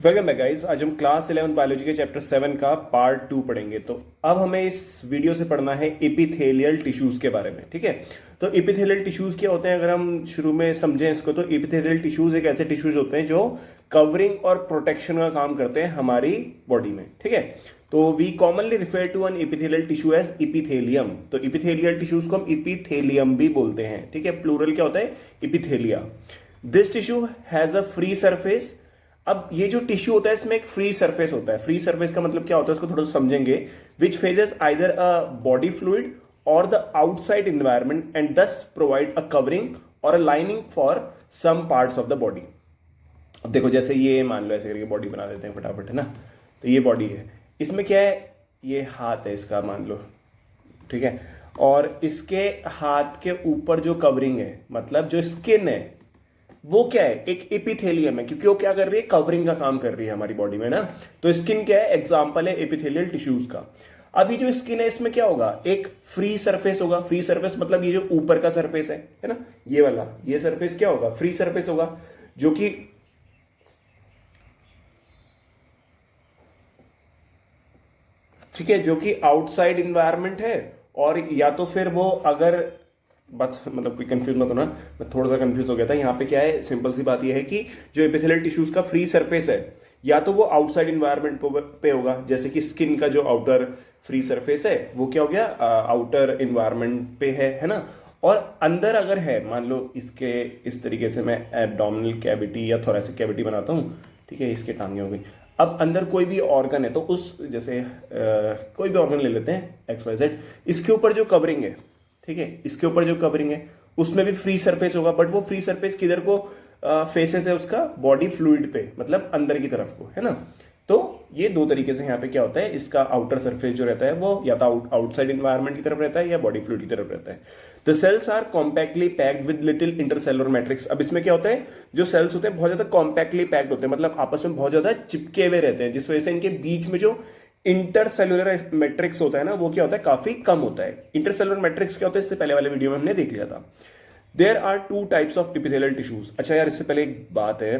Welcome back guys. आज हम class 11 biology के चैप्टर 7 का पार्ट 2 पढ़ेंगे। तो अब हमें इस वीडियो से पढ़ना है एपिथेलियल टिश्यूज के बारे में। ठीक है, तो एपिथेलियल टिश्यूज क्या होते हैं, अगर हम शुरू में समझें इसको, तो एपिथेलियल टिश्यूज एक ऐसे टिश्यूज होते हैं जो कवरिंग और प्रोटेक्शन का काम करते हैं हमारी बॉडी में। ठीक है, तो we commonly refer to an epithelial tissue as epithelium. तो एपिथेलियल टिश्यूज को हम एपिथेलियम भी बोलते हैं। ठीक है, प्लूरल क्या होता है, epithelia. This tissue has a free surface. अब ये जो टिश्यू होता है इसमें एक फ्री सरफेस होता है। फ्री सरफेस का मतलब क्या होता है उसको थोड़ा समझेंगे। Which faces either a body fluid or the outside environment and thus provide a covering or a lining for some parts of the body. अब देखो, जैसे ये मान लो ऐसे करके बॉडी बना देते हैं फटाफट, है ना। तो ये बॉडी है, इसमें क्या है, ये हाथ है इसका मान लो, ठीक है। और इसके हाथ के ऊपर जो कवरिंग है, मतलब जो स्किन है, वो क्या है, एक एपिथेलियम है, क्योंकि वो क्या कर रही है, कवरिंग का काम कर रही है हमारी बॉडी में ना। तो स्किन क्या है, एग्जांपल है एपिथेलियल टिश्यूज का। अभी जो स्किन है इसमें क्या होगा, एक फ्री सरफेस होगा। फ्री सरफेस मतलब ये जो ऊपर का सरफेस है ना, ये वाला, ये सरफेस क्या होगा, फ्री सरफेस होगा, जो कि ठीक है, जो कि आउटसाइड इन्वायरमेंट है। और या तो फिर वो अगर बस मतलब कोई कंफ्यूज मत होना, मैं थोड़ा सा कंफ्यूज हो गया था। यहाँ पे क्या है, सिंपल सी बात यह है कि जो एपिथेलियल टिश्यूज का फ्री सरफेस है, या तो वो आउटसाइड इन्वायरमेंट पे होगा, जैसे कि स्किन का जो आउटर फ्री सरफेस है वो क्या हो गया, आउटर इन्वायरमेंट पे है ना। और अंदर अगर है, मान लो इसके इस तरीके से मैं एब्डोमिनल कैविटी या थोरेसिक कैविटी बनाता हूँ, ठीक है, इसके टांगे हो गई। अब अंदर कोई भी ऑर्गन है, तो उस जैसे कोई भी ऑर्गन ले लेते हैं एक्स वाई जेड, इसके ऊपर जो कवरिंग है, ठीक है, इसके ऊपर जो कवरिंग है उसमें भी फ्री सरफेस होगा। बट वो फ्री सरफेस किधर को फेसेस है उसका, बॉडी फ्लूइड पे, मतलब अंदर की तरफ को, है ना। तो ये दो तरीके से यहाँ पे क्या होता है, इसका आउटर सरफेस जो रहता है वो या तो आउटसाइड इन्वायरमेंट की तरफ रहता है या बॉडी फ्लूइड की तरफ रहता है। The cells are compactly packed with little intercellular matrix. अब इसमें क्या होता है, जो सेल्स होते हैं बहुत ज्यादा कॉम्पैक्टली पैक्ड होते हैं, मतलब आपस में बहुत ज्यादा चिपके हुए रहते हैं, जिस वजह से इनके बीच में जो इंटरसेलुलर मैट्रिक्स होता है ना, वो क्या होता है, काफी कम होता है। इंटरसेलुलर मैट्रिक्स क्या होता है, इससे पहले वाले वीडियो में हमने देख लिया था। There are two types of epithelial tissues. अच्छा यार, इससे पहले एक बात है,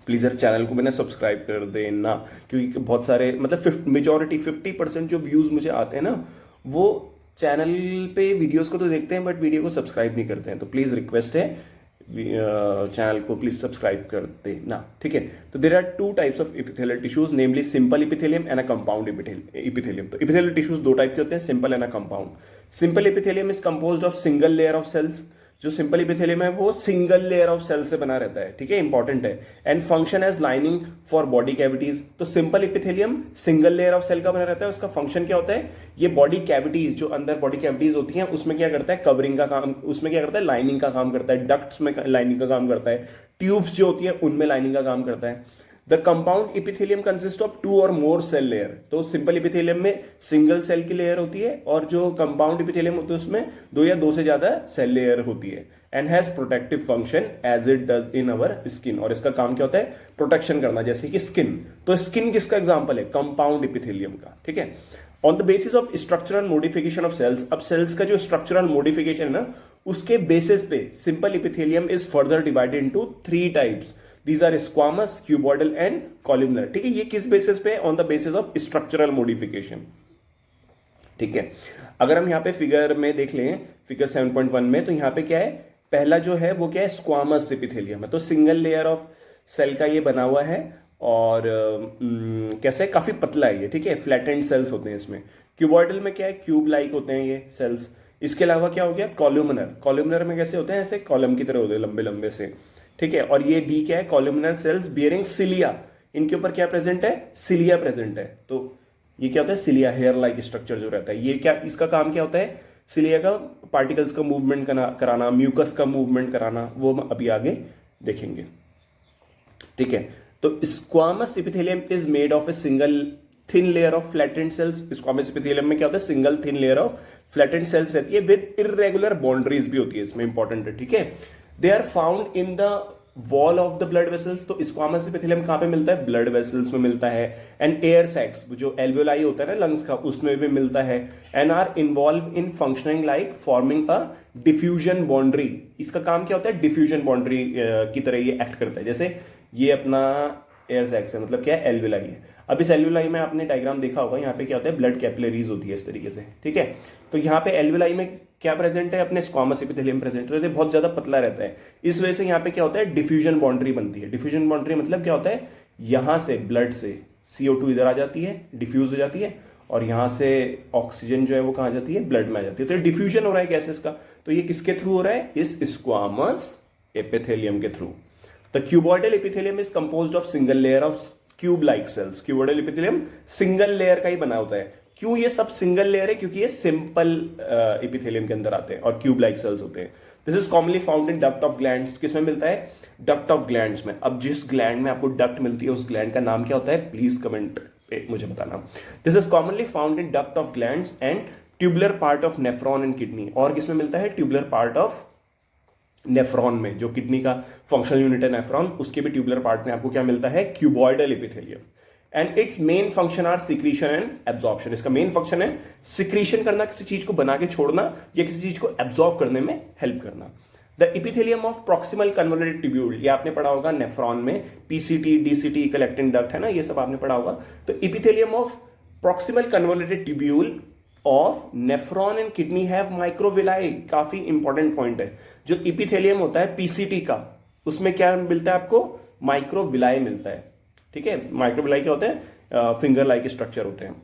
प्लीज यार चैनल को भी ना सब्सक्राइब कर देना, क्योंकि बहुत सारे मतलब मेजोरिटी 50% जो व्यूज मुझे आते हैं ना, वो चैनल पे वीडियोस को तो देखते हैं बट वीडियो को सब्सक्राइब नहीं करते हैं। तो प्लीज रिक्वेस्ट है, चैनल को प्लीज सब्सक्राइब कर देना, ठीक है। तो there are two types of epithelial tissues, namely simple epithelium and a compound epithelium. तो एपिथेलियल टिश्यूज दो टाइप के होते हैं, simple and a compound. Simple epithelium is composed of single layer of cells. जो सिंपल एपिथेलियम है वो single layer of cell से बना रहता है, ठीक है, इंपॉर्टेंट है। And function as lining for body cavities. तो simple epithelium single layer of cell का बना रहता है, उसका फंक्शन क्या होता है, ये बॉडी कैविटीज, जो अंदर बॉडी कैविटीज होती हैं उसमें क्या करता है, कवरिंग का काम, उसमें क्या करता है, लाइनिंग का काम करता है। डक्ट्स में लाइनिंग का काम करता है, ट्यूब्स जो होती है उनमें लाइनिंग का काम करता है। The compound epithelium consist of two और मोर सेल लेयर। तो सिंपल इपिथेलियम में सिंगल सेल की लेयर होती है, और जो कंपाउंड इपिथेलियम होते हैं उसमें दो या दो से ज्यादा सेल लेयर होती है। And has protective function as it does in our skin. और इसका काम क्या होता है, प्रोटेक्शन करना, जैसे कि स्किन। तो स्किन किसका एग्जाम्पल है, कंपाउंड इपिथेलियम का, ठीक है। On the basis of structural modification of cells. अब सेल्स का जो स्ट्रक्चरल मॉडिफिकेशन है ना, उसके बेसिस पे simple epithelium is further divided into three types. These are squamous, cuboidal and columnar। ठीक है, ये किस बेसिस पे, on the basis of structural modification, ठीक है। अगर हम यहाँ पे फिगर में देख लें, फिगर 7.1 में, तो यहाँ पे क्या है, पहला जो है वो क्या है, स्क्वामस एपिथेलियम है। तो सिंगल लेयर ऑफ सेल का ये बना हुआ है, और कैसे, काफी पतला है ये, ठीक है, फ्लैटेंड सेल्स होते हैं इसमें। क्यूबॉइडल में क्या है, क्यूब लाइक होते हैं ये सेल्स। इसके अलावा क्या हो गया, कॉलुमिनर। कॉलुमिनर में कैसे होते हैं, ऐसे कॉलम की तरह होते हैं, लंबे लंबे से, ठीक है। और ये डी क्या है, कॉलुमिनर सेल्स बियरिंग सिलिया। इनके ऊपर क्या प्रेजेंट है, सिलिया प्रेजेंट है। तो ये क्या होता है, सिलिया, हेयर लाइक स्ट्रक्चर जो रहता है, ये क्या, इसका काम क्या होता है, सिलिया का पार्टिकल्स का मूवमेंट कराना, म्यूकस का मूवमेंट कराना, वो हम अभी आगे देखेंगे, ठीक है। तो squamous epithelium is made of a single thin layer of flattened cells. Squamous epithelium में क्या होता है, single thin layer of flattened cells रहती है, विद इररेगुलर बाउंड्रीज भी होती है इसमें, इंपॉर्टेंट है, ठीक है। They are found in the wall of the blood vessels. तो स्क्वामस एपिथेलियम कहां पे मिलता है, ब्लड वेसल्स में मिलता है। एंड एयर सैक्स, जो एल्वेओलाई होता है ना लंग्स का, उसमें भी मिलता है। And are involve in functioning like forming a diffusion boundary. इसका काम क्या होता है, डिफ्यूजन बाउंड्री की तरह ये एक्ट करता है। जैसे ये अपना एयर सैक्स है, मतलब क्या है, एल्विलाई है। अब इस एल्विलाई में आपने डायग्राम देखा होगा, यहाँ पे क्या होता है, ब्लड कैपिलरीज होती है इस तरीके से, ठीक है। तो यहाँ पे एल्विलाई में क्या प्रेजेंट है, अपने स्क्वामस एपिथेलियम प्रेजेंट रहता है, बहुत ज्यादा पतला रहता है। इस वजह से यहाँ पे क्या होता है, डिफ्यूजन बाउंड्री बनती है। डिफ्यूजन बाउंड्री मतलब क्या होता है, यहां से ब्लड से CO2 इधर आ जाती है, डिफ्यूज हो जाती है, और यहां से ऑक्सीजन जो है वो कहां जाती है, ब्लड में आ जाती है। तो डिफ्यूजन हो रहा है गैसेस का। तो ये किसके थ्रू हो रहा है, इस स्क्वामस एपिथेलियम के through. The cuboidal epithelium is composed of single layer of cube like cells. Cuboidal epithelium single layer का ही बना होता है। क्यों ये सब सिंगल लेयर है, क्योंकि ये सिंपल एपिथेलियम के अंदर आते हैं और क्यूब लाइक सेल्स होते हैं। This is commonly found in duct of glands. किसमें मिलता है, डक्ट ऑफ ग्लैंड्स में। अब जिस ग्लैंड में आपको डक्ट मिलती है, उस ग्लैंड का नाम क्या होता है, प्लीज कमेंट पे मुझे बताना। This is commonly found in duct of glands and tubular part of nephron and kidney. और किसमें मिलता है, ट्यूबुलर पार्ट ऑफ नेफ्रॉन में, जो किडनी का फंक्शनल यूनिट है नेफ्रॉन, उसके भी ट्यूबुलर पार्ट में आपको क्या मिलता है, cuboidal epithelium. And its main function are secretion and absorption. इसका मेन फंक्शन है सिक्रीशन करना, किसी चीज को बना के छोड़ना, या किसी चीज को एब्जॉर्ब करने में हेल्प करना। The epithelium of proximal convoluted tubule, ये आपने पढ़ा होगा नेफ्रॉन में, PCT, DCT, कलेक्टिंग डक्ट है ना, ये सब आपने पढ़ा होगा। तो epithelium of proximal convoluted tubule of nephron and kidney have microvilli. काफी इंपॉर्टेंट पॉइंट है। जो एपिथेलियम होता है PCT का, उसमें क्या मिलता है आपको, माइक्रोविलाई मिलता है, ठीक है। माइक्रोविलाई क्या होते हैं, फिंगर लाइक स्ट्रक्चर होते हैं।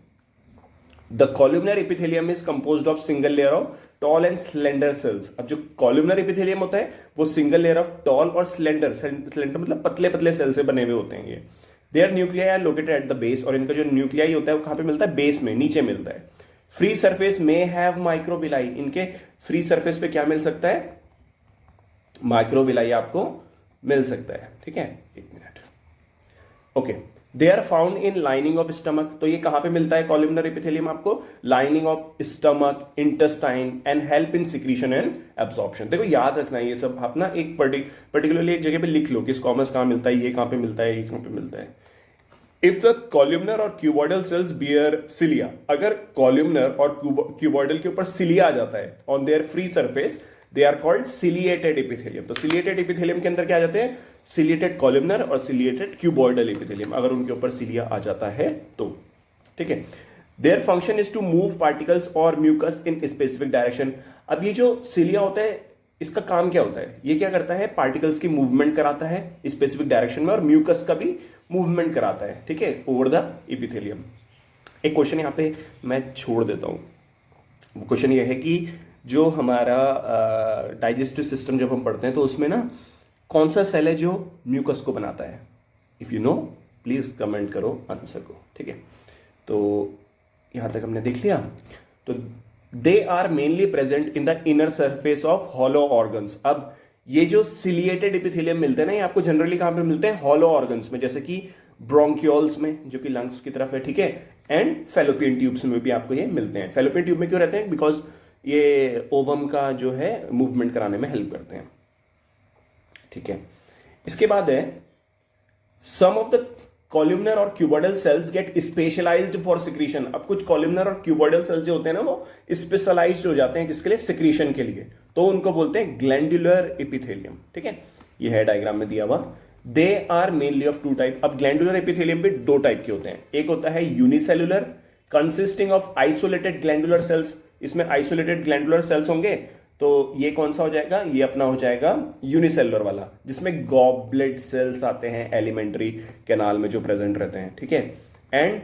The columnar epithelium is composed of single layer of tall and slender cells. अब जो कॉलुमनर एपिथेलियम होता है वो सिंगल लेयर ऑफ टॉल और स्लेंडर, स्लेंडर मतलब पतले पतले सेल से बने हुए होते हैं ये। Their nuclei are located at the base, और इनका जो न्यूक्लियाई होता है वो कहां पे मिलता है, बेस में, नीचे मिलता है। फ्री सरफेस में हैव माइक्रोविलाई, इनके फ्री सरफेस पे क्या मिल सकता है, माइक्रोविलाई आपको मिल सकता है, ठीक है। एक minute, okay. They are found in lining of stomach. तो ये कहां पे मिलता है कॉलुमनर एपिथेलियम आपको, lining of stomach, intestine, and help in secretion and absorption. देखो याद रखना है ये सब, आप ना एक पर्टिकुलरली एक जगह पे लिख लो कि स्क्वामस कहां मिलता है, ये कहां पे मिलता है, ये कहां पे मिलता है। इफ द कॉलुमनर और क्यूबॉइडल सेल्स बियर सिलिया, अगर कॉलुमनर और क्यूबॉइडल के ऊपर सिलिया आ जाता है on their free surface, they are called ciliated epithelium. तो सिलिएटेड एपिथेलियम के अंदर क्या आ जाते हैं, सिलिएटेड कॉलुमनर और सिलिएटेड क्यूबॉइडल एपिथेलियम, अगर उनके ऊपर सिलिया आ जाता है तो, ठीक है। Their function is to move particles और म्यूकस इन स्पेसिफिक डायरेक्शन। अब ये जो सिलिया होता है, इसका काम क्या होता है, ये क्या करता है, पार्टिकल्स की मूवमेंट कराता है स्पेसिफिक डायरेक्शन में, और म्यूकस का भी मूवमेंट कराता है, ठीक है, ओवर द एपिथेलियम। एक क्वेश्चन यहां पे मैं छोड़ देता हूं। वो क्वेश्चन ये है कि जो हमारा डाइजेस्टिव सिस्टम जब हम पढ़ते हैं तो उसमें ना कौन सा सेल है जो म्यूकस को बनाता है। If you know please comment करो आंसर को, ठीक है। तो यहां तक हमने देख लिया। तो they are mainly present in the inner surface of hollow organs. अब ये जो सिलिएटेड एपिथेलियम मिलते हैं ना, ये आपको जनरली कहां पे मिलते हैं, हॉलो ऑर्गन्स में, जैसे कि ब्रोंकियोल्स में जो कि लंग्स की तरफ है, ठीक है, एंड फेलोपियन ट्यूब्स में भी आपको ये मिलते हैं। फेलोपियन ट्यूब में क्यों रहते हैं, बिकॉज ये ओवम का जो है मूवमेंट कराने में हेल्प करते हैं, ठीक है। इसके बाद है सम ऑफ द कॉलुमनर और cuboidal cells get specialized for secretion. अब कुछ कॉलुमनर और क्यूबॉइडल सेल्स जो होते हैं ना, वो स्पेशलाइज्ड हो जाते हैं किसके लिए, सिक्रीशन के लिए, तो उनको बोलते हैं ग्लैंडुलर एपिथेलियम, ठीक है। ये है डायग्राम में दिया हुआ। They are mainly of 2 type. अब ग्लैंडुलर एपिथेलियम पे 2 टाइप के होते हैं। एक होता है unicellular, consisting of isolated glandular cells. इसमें आइसोलेटेड ग्लैंडुलर सेल्स होंगे, तो ये कौन सा हो जाएगा, ये अपना हो जाएगा यूनिसेलुलर वाला, जिसमें गॉबलेट सेल्स आते हैं एलिमेंट्री कैनाल में जो प्रेजेंट रहते हैं, ठीक है। एंड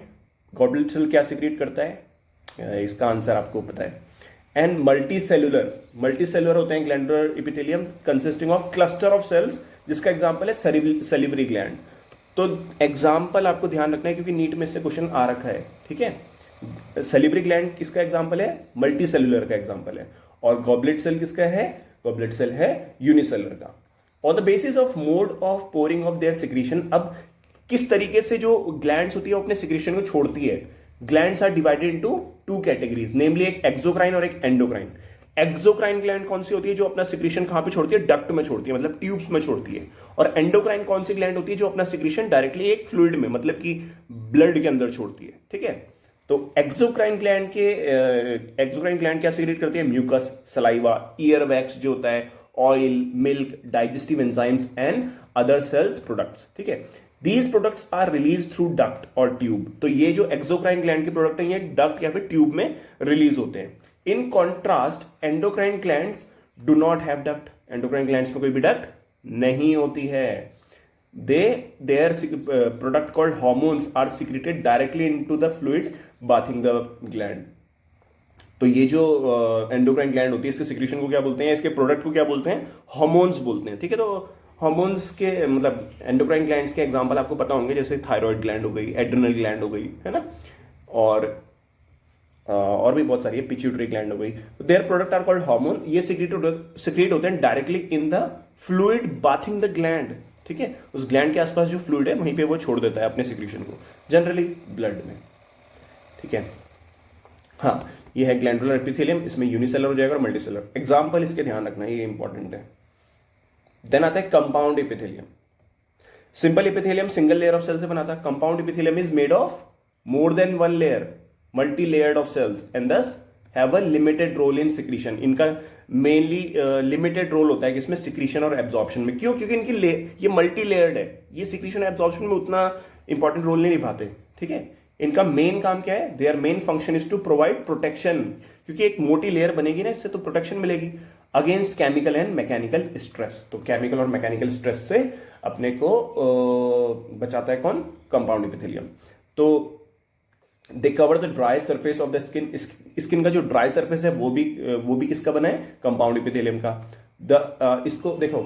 गॉबलेट सेल क्या सिक्रीट करता है, इसका आंसर आपको पता है। एंड मल्टीसेलुलर होते हैं glandular epithelium, consisting of cluster of cells, जिसका एग्जांपल है सैलिवरी ग्लैंड। तो एग्जांपल आपको ध्यान रखना है क्योंकि नीट में से क्वेश्चन आ रखा है, ठीक है। सैलिवरी ग्लैंड किसका एग्जांपल है, मल्टीसेलुलर का एग्जांपल है। और गॉबलेट सेल किसका है, गॉबलेट सेल है यूनिसेलुलर का। On the basis of mode of pouring of their secretion, अब किस तरीके से जो ग्लैंड्स होती है वो अपने सिक्रीशन को छोड़ती है। Glands are divided into 2 categories, namely एक एक्सोक्राइन और एक एंडोक्राइन। एक्सोक्राइन ग्लैंड कौन सी होती है, जो अपना सिक्रीशन कहां पे छोड़ती है, डक्ट में छोड़ती है, मतलब ट्यूब्स में छोड़ती है। और एंडोक्राइन कौन सी ग्लैंड होती है, जो अपना सिक्रीशन डायरेक्टली एक फ्लूइड में, मतलब कि ब्लड के अंदर छोड़ती है, ठीक है। तो एक्सोक्राइन ग्लैंड क्या सीक्रेट करती है, म्यूकस, सलाइवा, ईयर वैक्स जो होता है, oil, milk, digestive enzymes and other cells products, ठीक है। These products are release through duct और ट्यूब। तो ये जो एक्सोक्राइन ग्लैंड के प्रोडक्ट हैं ये डक्ट या फिर ट्यूब में रिलीज होते हैं। In contrast endocrine glands do not have duct. Endocrine glands में कोई भी डक्ट नहीं होती है। Their product called hormones are secreted directly into the fluid bathing the gland। तो ये जो एंडोक्राइन ग्लैंड होती है इसके सिक्रीशन को क्या बोलते हैं, इसके प्रोडक्ट को क्या बोलते हैं, हार्मोन्स बोलते हैं। ठीक है, तो हार्मोन्स के मतलब एंडोक्राइन ग्लैंड्स के एग्जांपल आपको पता होंगे, जैसे थायराइड ग्लैंड हो गई, एड्रिनल ग्लैंड हो गई, है ना, और भी बहुत सारी है, पिट्यूटरी ग्लैंड हो गई। Their product are called hormone. ये सिक्रीट होते हैं directly in the fluid bathing the gland. ठीक है, उस ग्लैंड के आसपास जो फ्लूइड है वहीं पे वो छोड़ देता है अपने सिक्रीशन को, जनरली ब्लड में। ठीक है, हाँ, ये है ग्लैंडुलर एपिथेलियम, इसमें यूनिसेलर हो जाएगा और मल्टीसेलर। एग्जाम्पल इसके ध्यान रखना, ये इंपॉर्टेंट है। देन आता है compound epithelium. Simple epithelium single layer of cell से बना था। Compound epithelium is made of more than one layer, multi layered of cells and thus have a limited role in secretion. इनका mainly limited role होता है किसमें, secretion और absorption में। क्यों? क्योंकि इनकी ये मल्टी लेयर्ड है, ये सिक्रीशन और एब्जॉर्प्शन में उतना इंपॉर्टेंट रोल नहीं निभाते। ठीक है, इनका मेन काम क्या है, their main function is to provide protection, क्योंकि एक मोटी लेयर बनेगी ना इससे तो प्रोटेक्शन मिलेगी against chemical and mechanical stress. तो केमिकल और मैकेनिकल स्ट्रेस से अपने को बचाता है कौन, कंपाउंड एपिथेलियम। तो they cover the dry surface of the skin. Skin का जो ड्राई सरफेस है वो भी किसका बना है, कंपाउंड एपिथेलियम का। इसको देखो,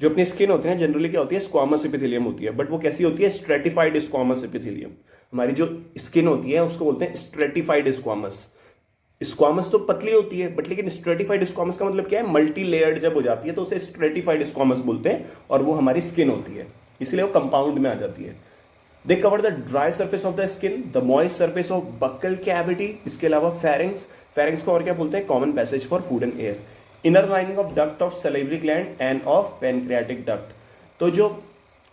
जो अपनी स्किन होती है जनरली क्या होती है, स्क्वामस एपिथेलियम होती है, बट वो कैसी होती है, स्ट्रेटिफाइड स्क्वामस एपिथेलियम। हमारी जो स्किन होती है उसको बोलते हैं स्ट्रेटिफाइड स्क्वामस। स्क्वामस तो पतली होती है, बट लेकिन स्ट्रेटिफाइड स्क्वामस का मतलब क्या है, मल्टी लेयर्ड जब हो जाती है तो उसे स्ट्रेटिफाइड स्क्वामस बोलते हैं, और वो हमारी स्किन होती है, इसलिए वो कंपाउंड में आ जाती है। They cover the dry surface of the skin, the moist surface of buccal cavity. इसके अलावा फेरिंग्स को और क्या बोलते हैं, common passage for food and air. Inner lining of duct of salivary gland and of pancreatic duct. तो जो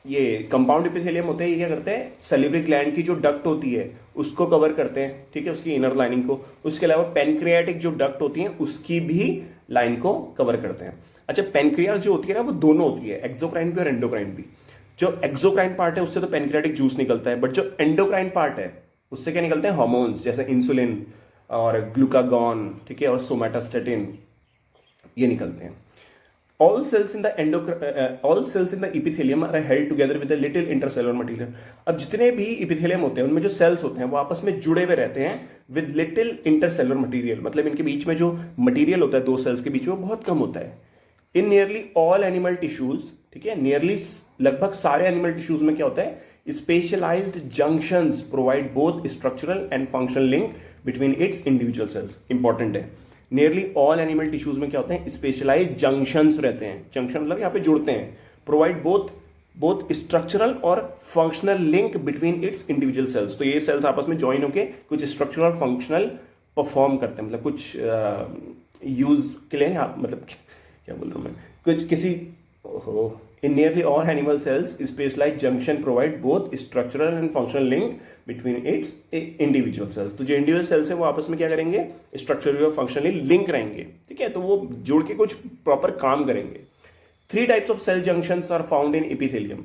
ये कंपाउंड एपिथेलियम होते हैं ये क्या करते हैं, सैलिवरी ग्लैंड की जो डक्ट होती है उसको कवर करते हैं। ठीक है, उसकी इनर लाइनिंग को। उसके अलावा पैनक्रियाटिक जो डक्ट होती है उसकी भी लाइन को कवर करते हैं। अच्छा, पैनक्रियास जो होती है ना वो दोनों होती है, एक्सोक्राइन भी और एंडोक्राइन भी। जो एक्सोक्राइन पार्ट है उससे तो पैनक्रियाटिक जूस निकलता है, बट जो एंडोक्राइन पार्ट है उससे क्या निकलते हैं, हार्मोन्स, जैसे इंसुलिन और ग्लूकागॉन, ठीक है, और सोमैटोस्टेटिन, ये निकलते हैं। All cells in the epithelium are held together with a little intercellular material। अब जितने भी इपिथेलियम होते हैं उनमें जो सेल्स होते हैं वो आपस में जुड़े हुए रहते हैं with little intercellular material। मतलब इनके बीच में जो मटेरियल होता है दो सेल्स के बीच में वो बहुत कम होता है। इन नियरली ऑल एनिमल टिश्यूज, ठीक है, नियरली लगभग सारे एनिमल टिश्यूज में क्या होता है, specialized junctions provide both structural and functional link between its individual cells. Important है, नियरली ऑल एनिमल टिश्यूज में क्या होते हैं, स्पेशलाइज्ड जंक्शंस रहते हैं। जंक्शन मतलब यहाँ पे जुड़ते हैं। प्रोवाइड बोथ स्ट्रक्चरल और functional link between its individual cells. तो ये सेल्स आपस में ज्वाइन होकर कुछ स्ट्रक्चरल और फंक्शनल परफॉर्म करते हैं, मतलब कुछ यूज के लिए, मतलब क्या बोल रहा हूँ मैं, कुछ किसी in nearly all animal cells specialized junction provide both structural and functional link between its individual cells. तो जो इंडिविजुअल सेल्स है वो आपस में क्या करेंगे, स्ट्रक्चरली और फंक्शनली लिंक रहेंगे। ठीक है, तो वो जुड़ के कुछ प्रॉपर काम करेंगे। 3 types of cell junctions are found in epithelium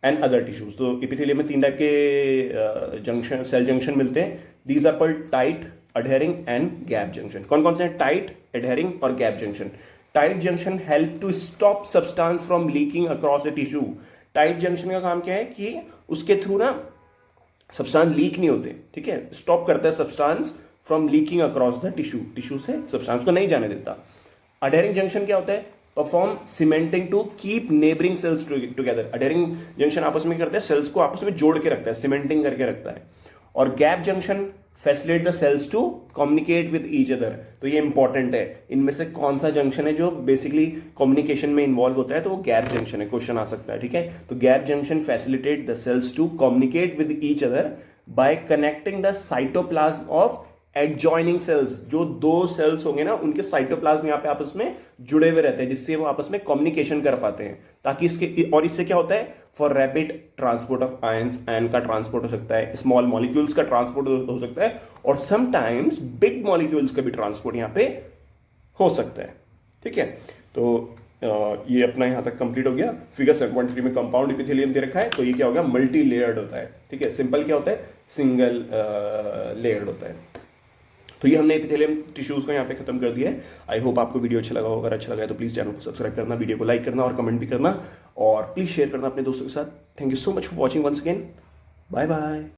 and other tissues. तो एपिथेलियम में 3 टाइप के सेल जंक्शन मिलते हैं। These are called tight, adhering and gap junction. कौन कौन से हैं, टाइट, अडहेरिंग और gap junction. Tight junction help to stop substance from leaking across the tissue. Tight junction का काम क्या है कि उसके थ्रू ना सब्सटेंस लीक नहीं होते। ठीक है, स्टॉप करता है substance from leaking across the tissue से सब्सटेंस को नहीं जाने देता। अडहेरिंग जंक्शन क्या होता है, perform cementing to keep neighbouring cells together. Adhering junction आपस में करते हैं, सेल्स को आपस में जोड़ के रखता है, सीमेंटिंग करके रखता है। और gap junction facilitate the cells to communicate with each other. तो ये इंपॉर्टेंट है, इनमें से कौन सा जंक्शन है जो बेसिकली कम्युनिकेशन में इन्वॉल्व होता है, तो वो गैप जंक्शन है। क्वेश्चन आ सकता है। ठीक है, तो gap junction facilitate the cells to communicate with each other by connecting the cytoplasm of adjoining cells. जो 2 सेल्स होंगे ना उनके साइटोप्लाज्म यहाँ पे आपस में जुड़े हुए रहते हैं, जिससे वो आपस में कम्युनिकेशन कर पाते हैं। ताकि इससे क्या होता है, for rapid transport of ions, ion का ट्रांसपोर्ट हो सकता है, स्मॉल मॉलिक्यूल्स का ट्रांसपोर्ट हो सकता है, और समटाइम्स बिग मॉलिक्यूल्स का भी ट्रांसपोर्ट यहाँ पे हो सकता है। ठीक है, तो ये अपना यहाँ तक कंप्लीट हो गया। फिगर 7.3 में कंपाउंड इपिथेलियम दे रखा है, तो ये क्या हो गया, मल्टी लेयर्ड होता है। ठीक है, सिंपल क्या होता है, सिंगल लेयर्ड होता है। तो ये हमने एपिथेलियम टिश्यूज को यहाँ पे खत्म कर दिया है। आई होप आपको वीडियो अच्छा लगा होगा। अगर अच्छा लगा है तो प्लीज़ चैनल को सब्सक्राइब करना, वीडियो को लाइक करना और कमेंट भी करना, और प्लीज़ शेयर करना अपने दोस्तों के साथ। Thank you so much for watching once again. Bye bye.